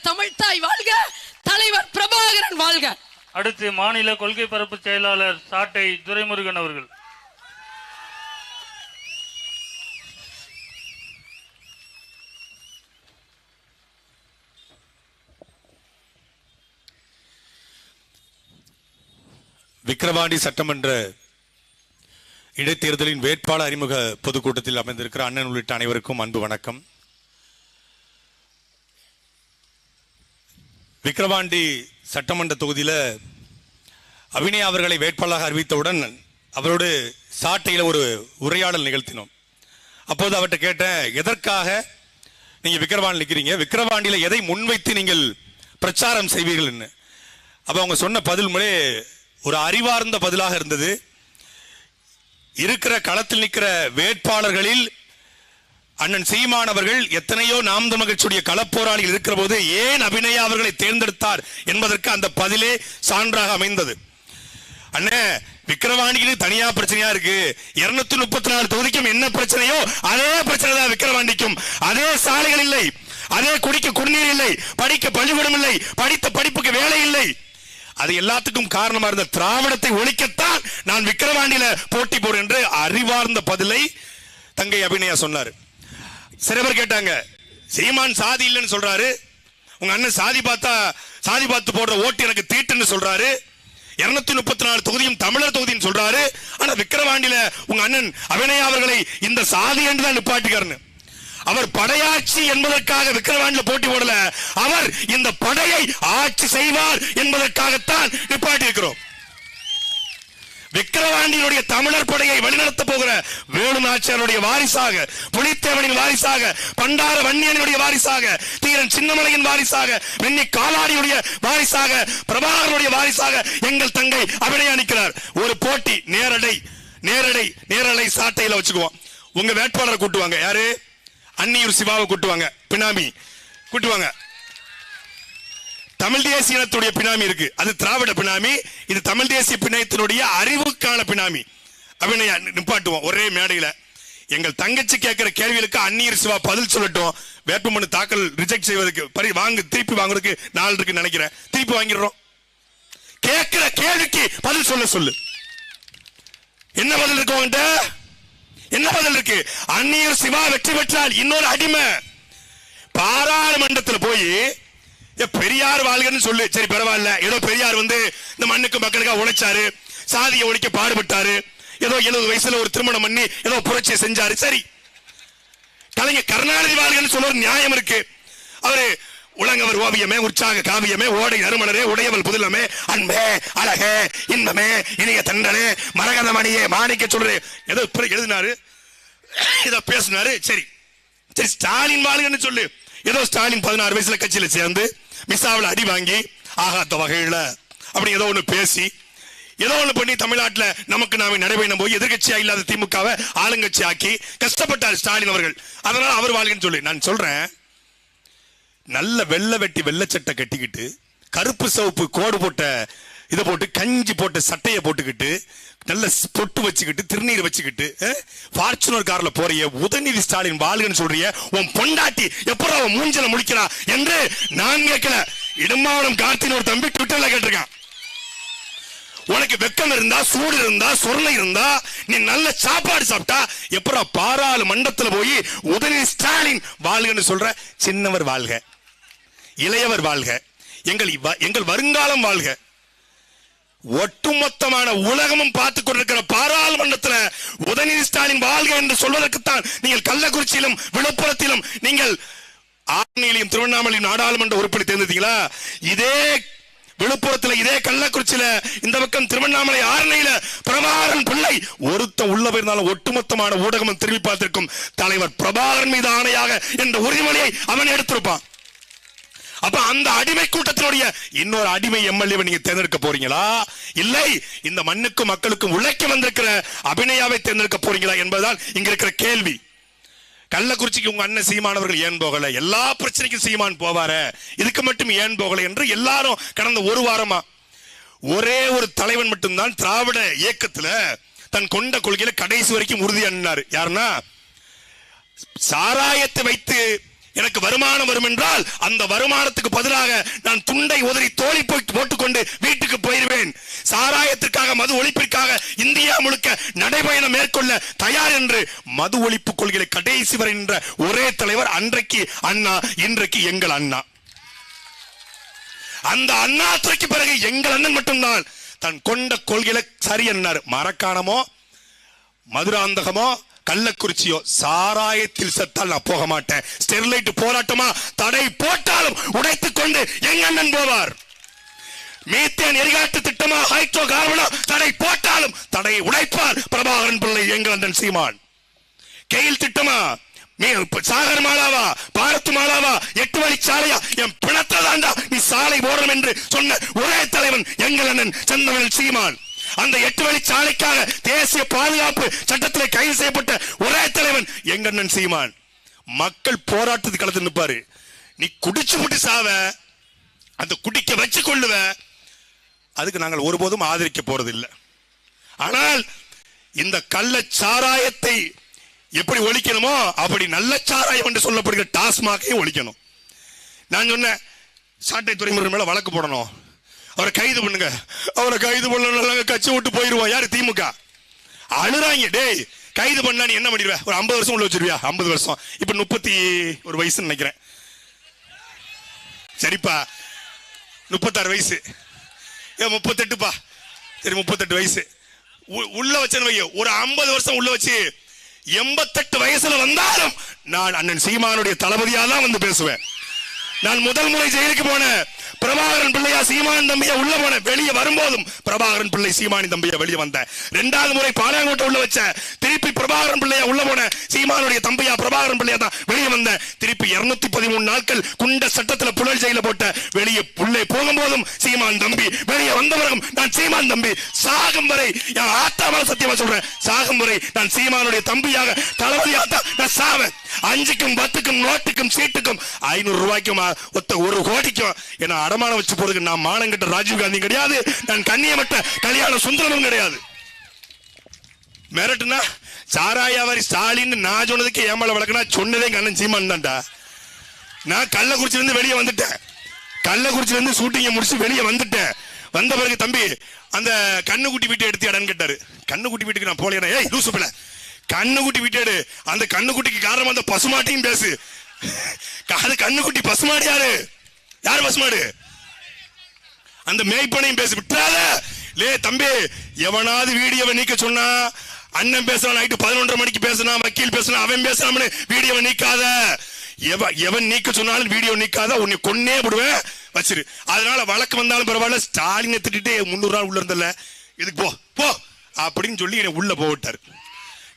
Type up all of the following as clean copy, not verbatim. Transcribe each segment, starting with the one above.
தமிழ்தாய் வாழ்க, தலைவர் பிரபாகரன் வாழ்க. அடுத்து மாநில கொள்கை பரப்பு செயலாளர் சாட்டை துரைமுருகன் அவர்கள். விக்கிரவாண்டி சட்டமன்ற இடைத்தேர்தலின் வேட்பாளர் அறிமுக பொதுக்கூட்டத்தில் அமைந்திருக்கிற அண்ணன் உள்ளிட்ட அனைவருக்கும் அன்பு வணக்கம். விக்கிரவாண்டி சட்டமன்ற தொகுதியில் அபிநயா அவர்களை வேட்பாளராக அறிவித்தவுடன் அவரோடு சாட்டையில் ஒரு உரையாடல் நிகழ்த்தினோம். அப்போது அவர்கிட்ட கேட்டேன், எதற்காக நீங்கள் விக்கிரவாண்டி நிற்கிறீங்க, விக்கிரவாண்டியில் எதை முன்வைத்து நீங்கள் பிரச்சாரம் செய்வீர்கள்னு. அப்போ அவங்க சொன்ன பதில் முறை ஒரு அறிவார்ந்த பதிலாக இருந்தது. இருக்கிற களத்தில் நிற்கிற வேட்பாளர்களில் அண்ணன் சீமான் அவர்கள் எத்தனையோ நாம் தமிழர் கட்சியுடைய களப்போராளிகள் இருக்கிற போது ஏன் அபிநயா அவர்களை தேர்ந்தெடுத்தார் என்பதற்கு அந்த பதிலே சான்றாக அமைந்தது. அண்ணே, விக்கிரவாண்டிக்கு தனியா பிரச்சனையா இருக்கு, 234 தொகுதிக்கும் என்ன பிரச்சனையோ அதே பிரச்சனை தான் விக்கிரவாண்டிக்கும். அதே சாலைகள் இல்லை, அதே குடிக்க குடிநீர் இல்லை, படிக்க பள்ளிக்கூடம் இல்லை, படித்த படிப்புக்கு வேலை இல்லை. அது எல்லாத்துக்கும் காரணமா இருந்த திராவிடத்தை ஒழிக்கத்தான் நான் விக்கிரவாண்டியில போட்டி போடுறேன் என்று அறிவார்ந்த பதிலை தங்கை அபிநயா சொன்னார். சில பேர் கேட்டாங்க, சீமான் சாதி இல்லைன்னு சொல்றாரு, உங்க அண்ணன் சாதி பார்த்து போடுற ஓட்டு எனக்கு தீட்டுன்னு சொல்றாரு, 234 தொகுதியும் தமிழர் தொகுதின்னு சொல்றாரு, ஆனா விக்கிரவாண்டியில உங்க அண்ணன் அபிநயா அவர்களை இந்த சாதி என்று தான் நிப்பாட்டுக்காருன்னு. அவர் படையாட்சி என்பதற்காக விக்கிரவாண்டியில் போட்டி போடல, அவர் இந்த படையை ஆட்சி செய்வார் என்பதற்காகத்தான் நிப்பாட்டி இருக்கிறோம். விக்கிரவாண்டியினுடைய தமிழர் படையை வழிநடத்த போகிற வேலு நாச்சியாருடைய வாரிசாக, புலித்தேவனின் வாரிசாக, பண்டார வன்னியனுடைய வாரிசாக, தீரன் சின்னமலையின் வாரிசாக, வெண்ணி காலாடியுடைய வாரிசாக, பிரபாகரனுடைய வாரிசாக எங்கள் தங்கை அபிநயா நிற்கிறார். ஒரு போட்டி நேரலை சாட்டையில வச்சுக்குவோம். உங்க வேட்பாளரை கூட்டுவாங்க, யாரு? அன்னியூர் சிவாவை கூட்டுவாங்க, பினாமி கூட்டுவாங்க. தமிழ் தேசிய இனத்துடைய பினாமி இருக்கு, அது திராவிட பினாமி. இது தமிழ் தேசிய பிணையத்தினுடைய அறிவுக்கான பினாமி. அபிநயா நிப்பாட்டுவோம் ஒரே மேடையில. எங்கள் தங்கச்சி கேட்கிற கேள்விகளுக்கு அன்னியூர் சிவா பதில் சொல்லட்டும். வேட்புமனு தாக்கல் ரிஜெக்ட் செய்வதற்கு திருப்பி வாங்குறதுக்கு நாள் இருக்கு நினைக்கிறேன், திருப்பி வாங்கிடுறோம். கேட்கிற கேள்விக்கு பதில் சொல்லு. என்ன பதில் இருக்கு உங்ககிட்ட? என்ன பதில் இருக்கு? அன்னியூர் சிவா வெற்றி பெற்றால் இன்னொரு அடிமை பாராளுமன்றத்தில் போய் பெரியார் வாழ்கன்னு சொல்லு. சரி, பரவாயில்ல, ஏதோ பெரியார் வந்து இந்த மண்ணுக்கு மக்களுக்காக உழைச்சாரு, சாதியை ஒழிக்க பாடுபட்டாரு, ஏதோ 70 வயசுல ஒரு திருமணம் பண்ணி ஏதோ புரட்சியை செஞ்சாரு. சரி, கலைஞர் கருணாநிதி வாழ்கன்னு சொல்ல ஒரு நியாயம் இருக்கு. அவரு உலகவர் ஓவியமே, உற்சாக காவியமே, ஓடை நறுமணரே, உடையவள் புதிலமே, அன்பே அழகே இன்பமே இனிய தண்டனே மரகத மணியே மாணிக்க சொல்றே ஏதோ எழுதினாரு, ஏதோ பேசினாரு. சரி, ஸ்டாலின் வாழ்கன்னு சொல்லு. ஏதோ ஸ்டாலின் 16 வயசுல கட்சியில சேர்ந்து மிசாவில் அடி வாங்கி ஆகாத்த வகையில அப்படி ஏதோ ஒண்ணு பேசி ஏதோ ஒண்ணு பண்ணி தமிழ்நாட்டில் நமக்கு நாமே நடைபயணம் போய் எதிர்கட்சியா இல்லாத திமுகவை ஆளுங்கட்சி ஆக்கி கஷ்டப்பட்டார் ஸ்டாலின் அவர்கள். அதனால அவர் வாழ்கன்னு சொல்லி நான் சொல்றேன். நல்ல வெள்ளை வெட்டி வெள்ளச்சட்டை கட்டிக்கிட்டு, கருப்பு சிவப்பு கோடு போட்ட இதை போட்டு, கஞ்சி போட்ட சட்டையை போட்டுக்கிட்டு, நல்ல பொட்டு வச்சுக்கிட்டு, திருநீர் வச்சுக்கிட்டு, ஃபார்ச்சுனர் கார்ல போறிய உதயநிதி ஸ்டாலின் வாழ்கன்னு சொல்றிய, உன் பொண்டாட்டி எப்பறம் அவன் மூஞ்சல முடிக்கிறா என்று நான் கேட்கல. இடும்பாவனம் கார்த்தின் ஒரு தம்பி ட்விட்டர்ல கேட்டிருக்கான். உனக்கு வெக்கம் இருந்தா, சூடு இருந்தா, சொர்ணை இருந்தா, நீ நல்ல சாப்பாடு சாப்பிட்டா எப்பறம் பாராளுமன்றத்துல போய் உதயநிதி ஸ்டாலின் வாழ்கன்னு சொல்ற? சின்னவர் வாழ்க, இளையவர் வாழ்க, எங்கள் வருங்காலம் வாழ்க. ஒட்டுமொத்தமான உலகமும் பார்த்துக் கொண்டிருக்கிற பாராளுமன்றத்தில் உதயநிதி ஸ்டாலின் வாழ்க என்று சொல்வதற்குத்தான் நீங்கள் கள்ளக்குறிச்சியிலும் விழுப்புரத்திலும் நீங்கள் ஆரணியிலும் திருவண்ணாமலையும் நாடாளுமன்ற உறுப்பினர் தேர்ந்தெடுத்தீங்களா? இதே விழுப்புரத்தில், இதே கள்ளக்குறிச்சியில, இந்த பக்கம் திருவண்ணாமலை ஆரணியில பிரபாகரன் பிள்ளை ஒருத்த உள்ள போயிருந்தாலும் ஒட்டுமொத்தமான ஊடகம் திரும்பி பார்த்திருக்கும். தலைவர் பிரபாகரன் மீது ஆணையாக என்ற உறுதிமொழியை அவன் எடுத்திருப்பான். அப்ப அந்த அடிமை கூட்டத்தினுடைய இன்னொரு அடிமை எம்எல்ஏ நீங்க தேர்ந்தெடுக்க போறீங்களா, இல்லை இந்த மண்ணுக்கும் மக்களுக்கும் உழைக்க வந்திருக்கிற அபிநயாவை தேர்ந்தெடுக்க போறீங்களா என்பதுதான் இங்க இருக்கிற கேள்வி. கள்ளக்குறிச்சிக்கு உங்க அண்ணன் சீமானவர்கள் ஏன் போகல? எல்லா பிரச்சனைக்கும் சீமான் போவாரு, இதுக்கு மட்டும் ஏன் போகல என்று எல்லாரும் கடந்த ஒரு வாரமா ஒரே ஒரு தலைவன் மட்டும்தான் திராவிட இயக்கத்துல தன் கொண்ட கொள்கையில கடைசி வரைக்கும் உறுதியானார். யாருன்னா, சாராயத்தை வைத்து எனக்கு வருமானம் வரும் என்றால் அந்த வருமானத்துக்கு பதிலாக நான் துண்டை உதறி தோழி போட்டுக்கொண்டு வீட்டுக்கு போயிருவேன். சாராயத்திற்காக, மது ஒழிப்பிற்காக இந்தியா முழுக்க நடைபயணம் மேற்கொள்ள தயார் என்று மது ஒழிப்பு கொள்கையை கடைசி வரை நின்ற ஒரே தலைவர் அன்றைக்கு அண்ணா, இன்றைக்கு எங்கள் அண்ணா. அந்த அண்ணாத்துறைக்கு பிறகு எங்கள் அண்ணன் மட்டும்தான் தன் கொண்ட கொள்கையில சரி என்னார். மரக்காணமோ மதுராந்தகமோ கள்ளக்குறிச்சியோ சாராயத்தில் செத்தால் நான் போக மாட்டேன். ஸ்டெர்லைட் போராட்டமா தடை போட்டாலும் உடைத்துக் கொண்டு எங்க அண்ணன் போவார். மீத்தேன் எரிகாட்டு திட்டமா, ஹைட்ரோ கார்பனோ தடை போட்டாலும் தடையை உடைப்பார் பிரபாகரன் பிள்ளை எங்கள் அண்ணன் சீமான். கெயில் திட்டமா, சாகர் மாலாவா, பாரத் மாலாவா, 8 வழி சாலையா, என் பிணத்தை தாண்டா நீ சாலை போடணும் என்று சொன்ன ஒரே தலைவன் எங்கள் அண்ணன் செந்தமிழ் சீமான். அந்த 8 வழி சாலைக்காக தேசிய பாதுகாப்பு சட்டத்தில் கைது செய்யப்பட்ட ஒரே தலைவன் எங்க அண்ணன் சீமான். மக்கள் போராட்டத்துக்கு களத்தில் நிற்பாரு. நீ குடிச்சு முட்டி சாவ, அந்த குடிக்க வச்சு கொள்ளுவ, அதுக்கு நாங்கள் ஒருபோதும் ஆதரிக்க போறது இல்லை. ஆனால் இந்த கள்ள சாராயத்தை எப்படி ஒழிக்கணுமோ அப்படி நல்ல சாராயம் என்று சொல்லப்படுகிற டாஸ்மாகை ஒழிக்கணும். நான் சொன்னேன், சாட்டை துறைமுருகன் மேல வழக்கு போடணும், அவரை கைது பண்ணுங்க. அவரை கைது பண்ண கட்சி விட்டு போயிருவோம். யாரு? திமுக. அழுறாங்க. டேய், கைது பண்ணா நீ என்ன பண்ணிடுவ? ஒரு 50 வருஷம் உள்ள வச்சிருவியா? 50 வருஷம். இப்ப 31 வயசுன்னு நினைக்கிறேன். சரிப்பா, 36 வயசு. 38பா. சரி, 38 வயசு உள்ள வச்சேன்னு வை. ஒரு 50 வருஷம் உள்ள வச்சு 88 வயசுல வந்தாலும் நான் அண்ணன் சீமானுடைய தளபதியா தான் வந்து பேசுவேன். நான் முதல் முறை ஜெயிலுக்கு போனேன், பிரபாகரன் பிள்ளையா சீமான் தம்பியா உள்ள போன. வெளியே வரும்போதும் பிரபாகரன் பிள்ளை சீமானி தம்பியா வெளியே வந்தேன். 2வது முறை பாளையங்கோட்டை உள்ள வச்ச, திருப்பி பிரபாகரன் பிள்ளையா உள்ள போன, சீமானுடைய தம்பியா பிரபாகரன் பிள்ளையா தான் வெளியே வந்தேன். திருப்பி 213 நாட்கள் குண்ட சட்டத்துல புழல் ஜெயில போட்ட. வெளியே புள்ளை போகும்போதும் சீமான் தம்பி, வெளியே வந்தவரும் நான் சீமான் தம்பி. சாகும் வரை என் ஆத்தாமா சத்தியமா சொல்றேன், சாகும் வரை நான் சீமானுடைய தம்பியாக தளபதியாக தான் நான் சாவேன். 5க்கும் 10க்கும் நோட்டுக்கும் சீட்டுக்கும் 500 ரூபாய்க்கும் ஒத்த 1 கோடிக்கும் என்ன அடமானம் வச்சு போறதுக்கு நான் மானங்கிட்ட ராஜீவ் காந்தி கிடையாது, நான் கண்ணியமற்ற கல்யாண சுந்தரமும் கிடையாது. மிரட்டுனா சாராயாவாரி ஸ்டாலின் நான் சொன்னதுக்கு ஏமாள வழக்குனா சொன்னதே அண்ணன் சீமான் தான்டா. நான் கள்ளக்குறிச்சில இருந்து வெளியே வந்துட்டேன். கள்ளக்குறிச்சில இருந்து ஷூட்டிங்க முடிச்சு வெளியே வந்துட்டேன். வந்த பிறகு தம்பி அந்த கண்ணுக்குட்டி வீட்டை எடுத்து இடன்னு கேட்டாரு. கண்ணுக்குட்டி வீட்டுக்கு நான் போலேன். ஏய் லூசு பிள்ளை, கண்ணுக்குட்டி வீட்டேடு. அந்த கண்ணுக்குட்டிக்கு காரணம் அந்த பசுமாட்டையும் பேசு. அது கண்ணுக்குட்டி பசுமாடு யாரு? யாரு பசுமாடு? அந்த மேய்ப்பனையும் பேசு. விட்டாத லே தம்பி, எவனாவது வீடியோவை நீக்க சொன்னா, அண்ணன் பேசுறான் நைட்டு 11:30 மணிக்கு பேசுனா, வக்கீல் பேசுனா, அவன் பேசுறான்னு வீடியோவை நீக்காத. எவன் நீக்க சொன்னாலும் வீடியோ நீக்காத, உன்னை கொன்னே விடுவேன், வச்சிரு. அதனால வழக்கு வந்தாலும் பரவாயில்ல, ஸ்டாலினை திட்டிட்டு 300 நாள் உள்ள இருந்தல, இதுக்கு போ போ அப்படின்னு சொல்லி என்னை உள்ள போட்டாரு.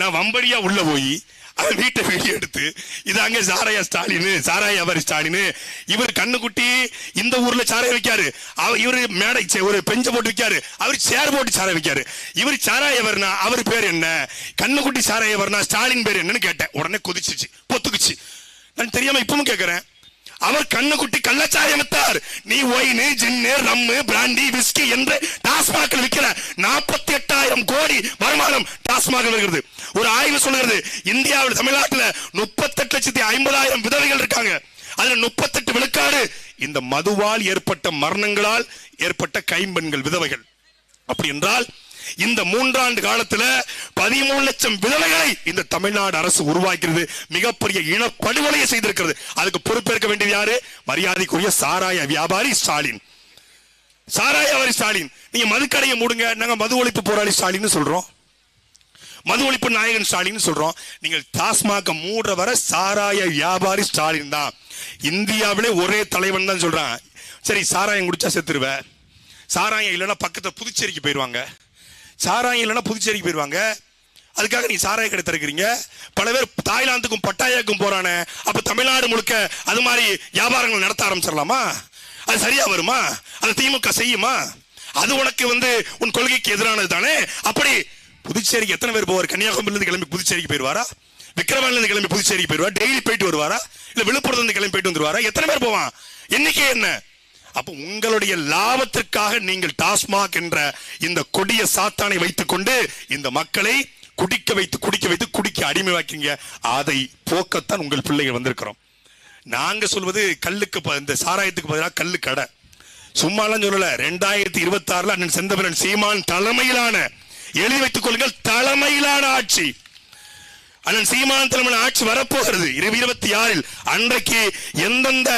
நான் வம்படியா உள்ள போய் அவன் வீட்டை வீடியோ எடுத்து, இது அங்க சாராயா ஸ்டாலின், சாராயா அவர் ஸ்டாலின், இவர் கண்ணுக்குட்டி இந்த ஊர்ல சாராய வைக்காரு, இவரு மேடை ஒரு பெஞ்ச போட்டு வைக்காரு, அவர் சேர் போட்டு சாராய வைக்காரு. இவர் சாராயவர்னா அவர் பேர் என்ன? கண்ணுக்குட்டி சாராயவர்னா ஸ்டாலின் பேர் என்னன்னு கேட்டேன். உடனே கொதிச்சிச்சு, பொத்துக்குச்சு. நான் தெரியாம இப்பவும் கேட்கிறேன், அவர் கண்ணுக்குட்டி கள்ளச்சாராயம் வித்தார். நீ ஒயின், ஜின்னு, ரம்மு, பிராண்டி, விஸ்கி என்று டாஸ்மாக் விற்கிற 48,000 கோடி வருமானம் டாஸ்மாக் வருகிறது. ஒரு ஆய்வு சொல்கிறது, இந்தியாவில் தமிழ்நாட்டில் 38,50,000 விதவைகள் இருக்காங்க. அதுல 38 விழுக்காடு இந்த மதுவால் ஏற்பட்ட மரணங்களால் ஏற்பட்ட கைம்பெண்கள் விதவைகள். அப்படி என்றால் இந்த 3 ஆண்டு காலத்துல 13 லட்சம் விதவைகளை இந்த தமிழ்நாடு அரசு உருவாக்கிறது. மிகப்பெரிய இனப்படுகொலையை செய்திருக்கிறது. அதுக்கு பொறுப்பேற்க வேண்டியது யாரு? மரியாதைக்குரிய சாராய வியாபாரி ஸ்டாலின். சாராய வியாபாரி ஸ்டாலின். நீங்க மதுக்கடையை மூடுங்க, நாங்க மது ஒழிப்பு போராளி ஸ்டாலின் சொல்றோம், மது ஒழிப்பு நாயகன் ஸ்டாலின் சொல்றோம். நீங்கள் டாஸ்மாக மூடுற வர சாராய வியாபாரி ஸ்டாலின் தான். இந்தியாவிலே ஒரே தலைவன் தான் சொல்றான். சரி, சாராயம் குடிச்சா செத்துருவ, சாராயம் இல்லைன்னா பக்கத்துல புதுச்சேரிக்கு போயிருவாங்க, சாராயம் இல்லைன்னா புதுச்சேரிக்கு போயிருவாங்க, அதுக்காக நீ சாராய கடை திறக்கிறீங்க. பல பேர் தாய்லாந்துக்கும் பட்டாயாக்கும் போறானே, அப்ப தமிழ்நாடு முழுக்க அது மாதிரி வியாபாரங்கள் நடத்த ஆரம்பிச்சிடலாமா? அது சரியா வருமா? அது திமுக செய்யுமா? அது உனக்கு உன் கொள்கைக்கு எதிரானது தானே. அப்படி புதுச்சேரிக்கு எத்தனை பேர் போவார்? கன்னியாகுமரியிலிருந்து கிளம்பி புதுச்சேரிக்கு போயிருவாரா? விக்கிரவாண்டிலிருந்து கிளம்பி புதுச்சேரிக்கு போயிருவாரா? டெய்லி போயிட்டு வருவாரா? இல்ல விழுப்புரத்துல கிளம்பி போயிட்டு வந்துருவாரா? எத்தனை பேர் போவான்? எண்ணிக்கை என்ன? அப்ப உங்களுடைய லாபத்திற்காக நீங்கள் டாஸ்மாக் என்ற இந்த கொடிய சாத்தானை வைத்துக் கொண்டு இந்த மக்களை குடிக்க வைத்து குடிக்க அடிமையாக்கீங்க. அதை போக்கத்தான் உங்கள் பிள்ளைகள் வந்திருக்கிறோம். நாங்க சொல்வது கல்லுக்கு இந்த சாராயத்துக்கு பதிலாக கல்லு கடை. சும்மாலாம் சொல்லல. 2026 அண்ணன் செந்தமிழன் சீமான் தலைமையிலான, எழுதி வைத்துக் கொள்ளுங்கள், தலைமையிலான ஆட்சி, அண்ணன் சீமான் தலைமையிலான ஆட்சி வரப்போகிறது 2026. அன்றைக்கு எந்தெந்த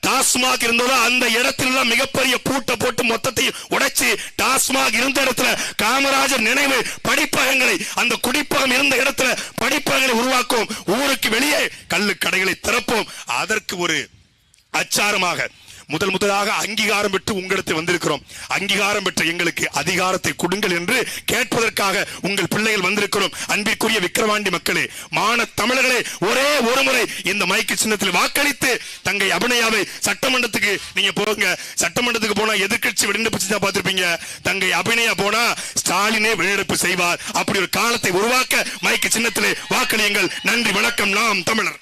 டாஸ்மாக் இருந்ததோ அந்த இடத்துல மிகப்பெரிய பூட்டை போட்டு மொத்தத்தை உடைச்சு, டாஸ்மாக் இருந்த இடத்துல காமராஜர் நினைவு படிப்பகங்களை, அந்த குடிப்பகம் இருந்த இடத்துல படிப்பகங்களை உருவாக்கும். ஊருக்கு வெளியே கள்ளு கடைகளை திறப்போம். அதற்கு ஒரு அச்சாரமாக முதலாக அங்கீகாரம் பெற்று உங்களிடத்தில் வந்திருக்கிறோம். அங்கீகாரம் பெற்ற எங்களுக்கு அதிகாரத்தை கொடுங்கள் என்று கேட்பதற்காக உங்கள் பிள்ளைகள் வந்திருக்கிறோம். அன்பிற்குரிய விக்கிரவாண்டி மக்களே, மான தமிழர்களே, ஒரே ஒரு முறை இந்த மைக்கு சின்னத்தில் வாக்களித்து தங்கை அபிநயாவை சட்டமன்றத்துக்கு நீங்க போங்க. சட்டமன்றத்துக்கு போனா எதிர்கட்சி வெளிநடப்பு செஞ்சா பார்த்திருப்பீங்க. தங்கை அபிநயா போனா ஸ்டாலினே வெளிநடப்பு செய்வார். அப்படி ஒரு காலத்தை உருவாக்க மைக்கு சின்னத்திலே வாக்களியுங்கள். நன்றி, வணக்கம். நாம் தமிழர்.